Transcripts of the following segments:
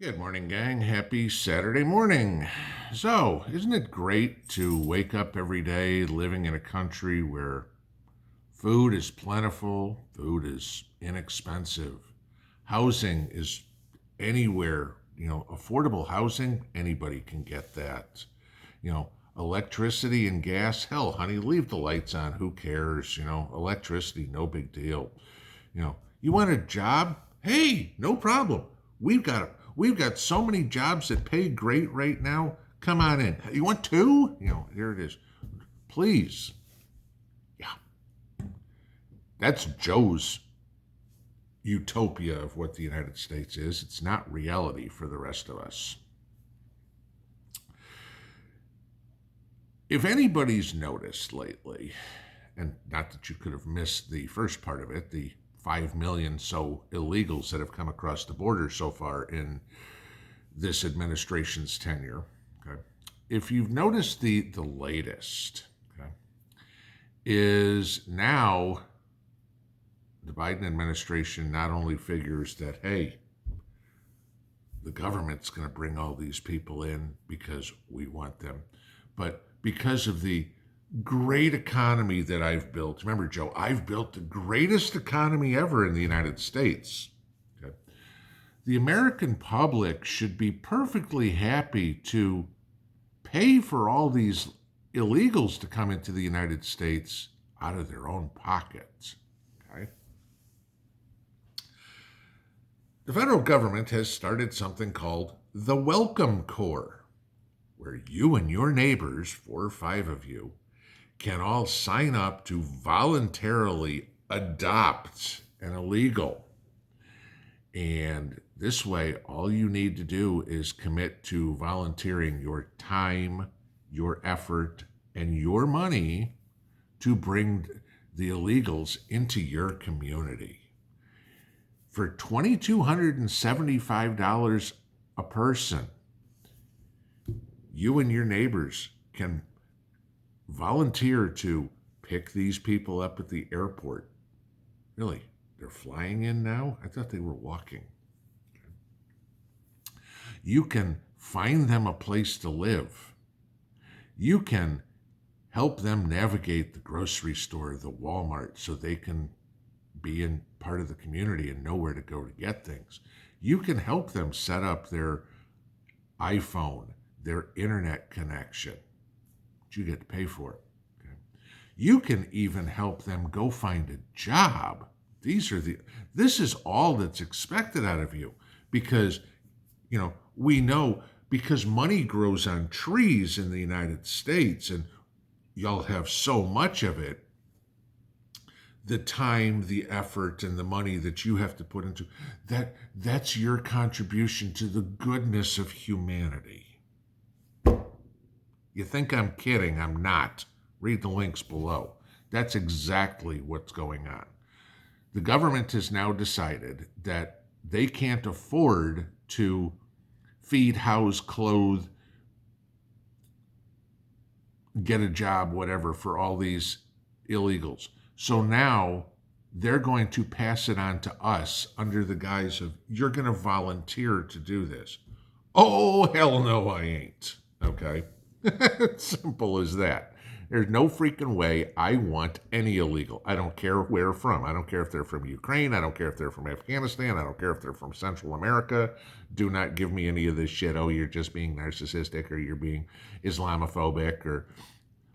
Good morning, gang. Happy Saturday morning. So, isn't it great to wake up every day living in a country where food is plentiful, food is inexpensive, housing is anywhere, affordable housing, anybody can get that. Electricity and gas, hell, honey, leave the lights on, who cares? Electricity, no big deal. You want a job? Hey, no problem. We've got so many jobs that pay great right now. Come on in. You want two? Here it is. Please. Yeah. That's Joe's utopia of what the United States is. It's not reality for the rest of us. If anybody's noticed lately, and not that you could have missed the first part of it, the 5 million so illegals that have come across the border so far in this administration's tenure. Okay. If you've noticed the latest, okay, is now the Biden administration not only figures that, hey, the government's going to bring all these people in because we want them, but because of the great economy that I've built. Remember, Joe, I've built the greatest economy ever in the United States. Okay? The American public should be perfectly happy to pay for all these illegals to come into the United States out of their own pockets. Okay? The federal government has started something called the Welcome Corps, where you and your neighbors, 4 or 5 of you, can all sign up to voluntarily adopt an illegal. And this way, all you need to do is commit to volunteering your time, your effort, and your money to bring the illegals into your community. For $2,275 a person, you and your neighbors can volunteer to pick these people up at the airport. Really? They're flying in now? I thought they were walking. You can find them a place to live. You can help them navigate the grocery store, the Walmart, so they can be in part of the community and know where to go to get things. You can help them set up their iPhone, their internet connection. You get to pay for it. Okay? You can even help them go find a job. This is all that's expected out of you because, we know because money grows on trees in the United States and y'all have so much of it, the time, the effort, and the money that you have to put into that's your contribution to the goodness of humanity. You think I'm kidding? I'm not. Read the links below. That's exactly what's going on. The government has now decided that they can't afford to feed, house, clothe, get a job, whatever, for all these illegals. So now they're going to pass it on to us under the guise of, you're going to volunteer to do this. Oh, hell no, I ain't. Okay? Simple as that. There's no freaking way I want any illegal. I don't care where from. I don't care if they're from Ukraine. I don't care if they're from Afghanistan. I don't care if they're from Central America. Do not give me any of this shit. Oh, you're just being narcissistic or you're being Islamophobic or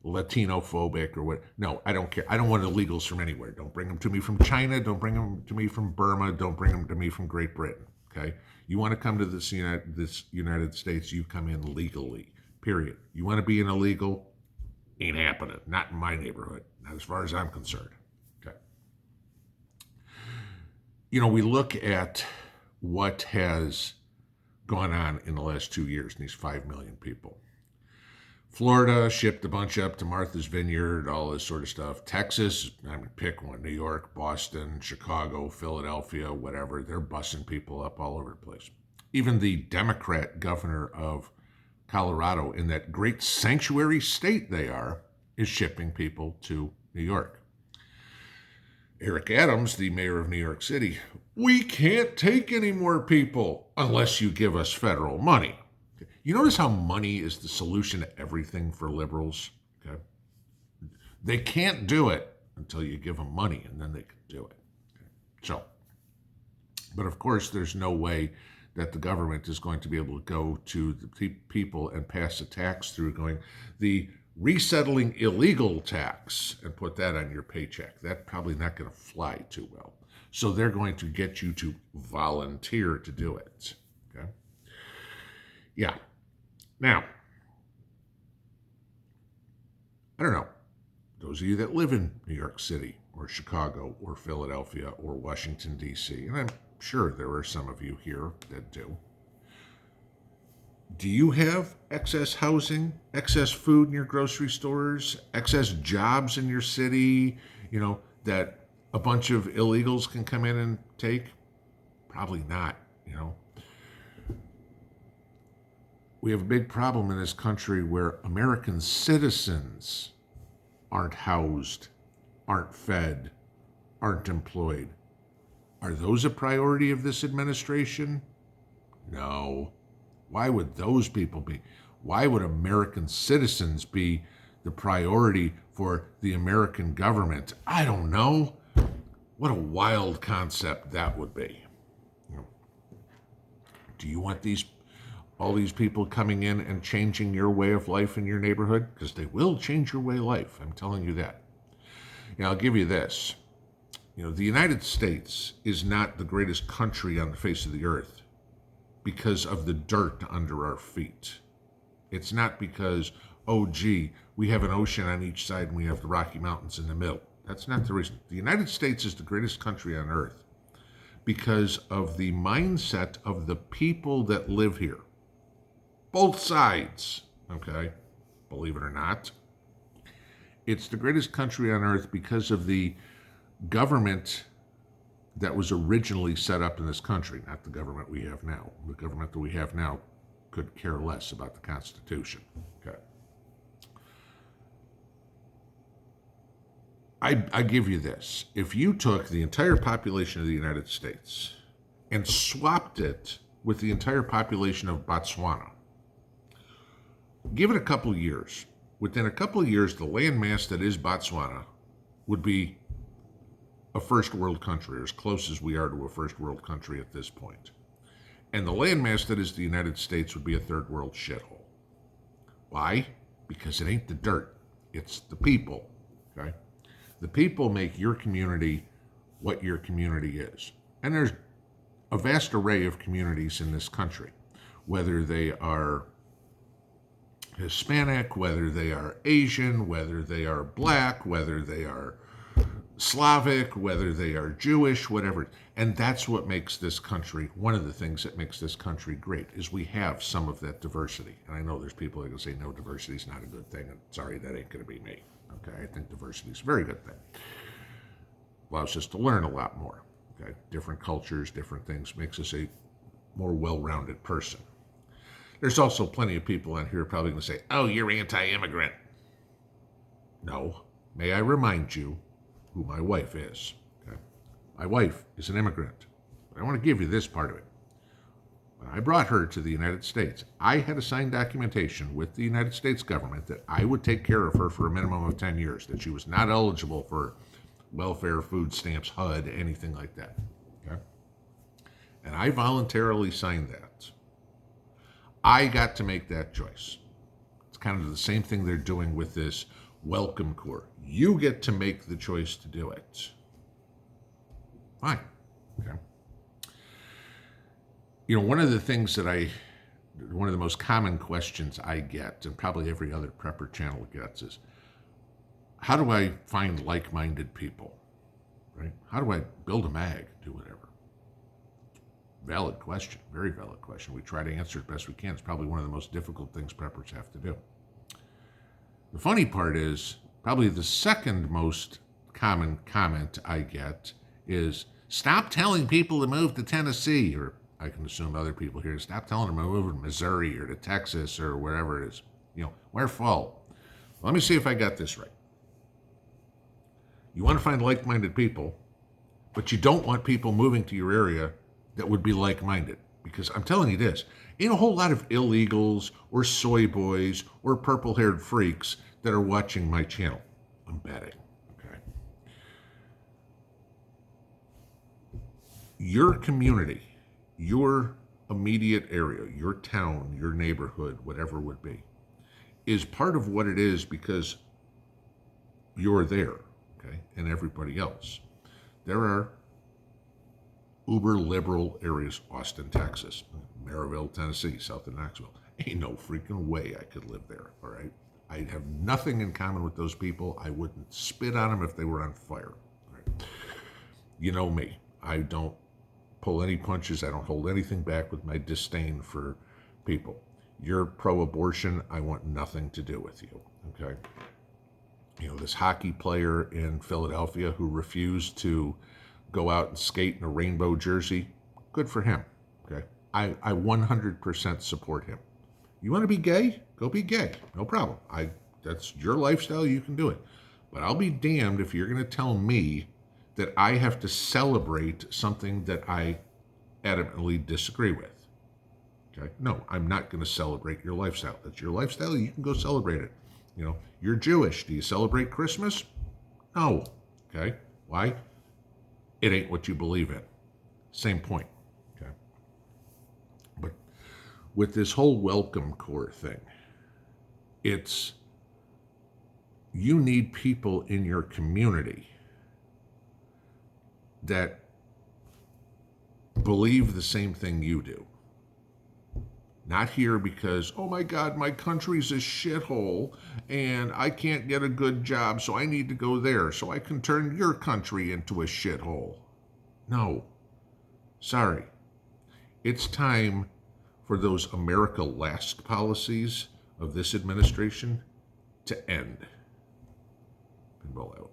Latinophobic or what. No, I don't care. I don't want illegals from anywhere. Don't bring them to me from China. Don't bring them to me from Burma. Don't bring them to me from Great Britain. Okay? You want to come to this United States, you come in legally. Period. You want to be an illegal? Ain't happening. Not in my neighborhood. Not as far as I'm concerned. Okay. We look at what has gone on in the last 2 years in these 5 million people. Florida shipped a bunch up to Martha's Vineyard, all this sort of stuff. Texas, pick one. New York, Boston, Chicago, Philadelphia, whatever. They're bussing people up all over the place. Even the Democrat governor of Colorado, in that great sanctuary state they are, is shipping people to New York. Eric Adams, the mayor of New York City, we can't take any more people unless you give us federal money. You notice how money is the solution to everything for liberals? Okay. They can't do it until you give them money, and then they can do it. Okay. So, but of course, there's no way that the government is going to be able to go to the people and pass a tax through going the resettling illegal tax and put that on your paycheck. That's probably not going to fly too well. So they're going to get you to volunteer to do it. Okay. Yeah. Now, I don't know. Those of you that live in New York City or Chicago or Philadelphia or Washington, D.C., and I'm sure there are some of you here that do. Do you have excess housing, excess food in your grocery stores, excess jobs in your city, that a bunch of illegals can come in and take? Probably not, We have a big problem in this country where American citizens aren't housed, aren't fed, aren't employed. Are those a priority of this administration? No. Why would those people be? Why would American citizens be the priority for the American government? I don't know. What a wild concept that would be. Do you want all these people coming in and changing your way of life in your neighborhood? Because they will change your way of life. I'm telling you that. I'll give you this. The United States is not the greatest country on the face of the earth because of the dirt under our feet. It's not because, we have an ocean on each side and we have the Rocky Mountains in the middle. That's not the reason. The United States is the greatest country on earth because of the mindset of the people that live here. Both sides, okay? Believe it or not. It's the greatest country on earth because of the government that was originally set up in this country, not the government we have now. The government that we have now could care less about the Constitution. Okay. I give you this. If you took the entire population of the United States and swapped it with the entire population of Botswana, give it a couple of years. Within a couple of years, the landmass that is Botswana would be a first world country, or as close as we are to a first world country at this point. And the landmass that is the United States would be a third world shithole. Why? Because it ain't the dirt, it's the people, okay? The people make your community what your community is. And there's a vast array of communities in this country, whether they are Hispanic, whether they are Asian, whether they are black, whether they are Slavic, whether they are Jewish, whatever. And that's what makes this country, one of the things that makes this country great, is we have some of that diversity. And I know there's people that can say, no, diversity is not a good thing. And sorry, that ain't going to be me. Okay, I think diversity is a very good thing. Allows us to learn a lot more. Okay, different cultures, different things, makes us a more well-rounded person. There's also plenty of people on here probably going to say, oh, you're anti-immigrant. No. May I remind you who my wife is. Okay? My wife is an immigrant. But I want to give you this part of it. When I brought her to the United States, I had to sign documentation with the United States government that I would take care of her for a minimum of 10 years, that she was not eligible for welfare, food stamps, HUD, anything like that. Okay? And I voluntarily signed that. I got to make that choice. It's kind of the same thing they're doing with this Welcome Corps. You get to make the choice to do it. Fine. Okay. One of the things that one of the most common questions I get, and probably every other prepper channel gets, is how do I find like-minded people? Right? How do I build a mag, do whatever? Valid question, very valid question. We try to answer it best we can. It's probably one of the most difficult things preppers have to do. The funny part is, probably the second most common comment I get is, stop telling people to move to Tennessee, or I can assume other people here, stop telling them to move to Missouri or to Texas or wherever it is. Where fall? Let me see if I got this right. You want to find like-minded people, But you don't want people moving to your area that would be like-minded. Because I'm telling you this, ain't a whole lot of illegals or soy boys or purple-haired freaks that are watching my channel. I'm betting. Okay. Your community, your immediate area, your town, your neighborhood, whatever it would be, is part of what it is because you're there, okay, and everybody else. There are uber liberal areas, Austin, Texas, Maryville, Tennessee, south of Knoxville. Ain't no freaking way I could live there, all right? I have nothing in common with those people. I wouldn't spit on them if they were on fire. All right? You know me. I don't pull any punches. I don't hold anything back with my disdain for people. You're pro-abortion. I want nothing to do with you, okay? You know, this hockey player in Philadelphia who refused to go out and skate in a rainbow jersey, good for him, okay? I 100% support him. You want to be gay? Go be gay. No problem. That's your lifestyle. You can do it. But I'll be damned if you're going to tell me that I have to celebrate something that I adamantly disagree with. Okay? No, I'm not going to celebrate your lifestyle. That's your lifestyle. You can go celebrate it. You know, you're Jewish. Do you celebrate Christmas? No. Okay? Why? It ain't what you believe in. Same point. Okay? But with this whole welcome core thing, it's you need people in your community that believe the same thing you do. Not here because, oh my God, my country's a shithole and I can't get a good job, so I need to go there so I can turn your country into a shithole. No. Sorry. It's time for those America Last policies of this administration to end. Pinball out.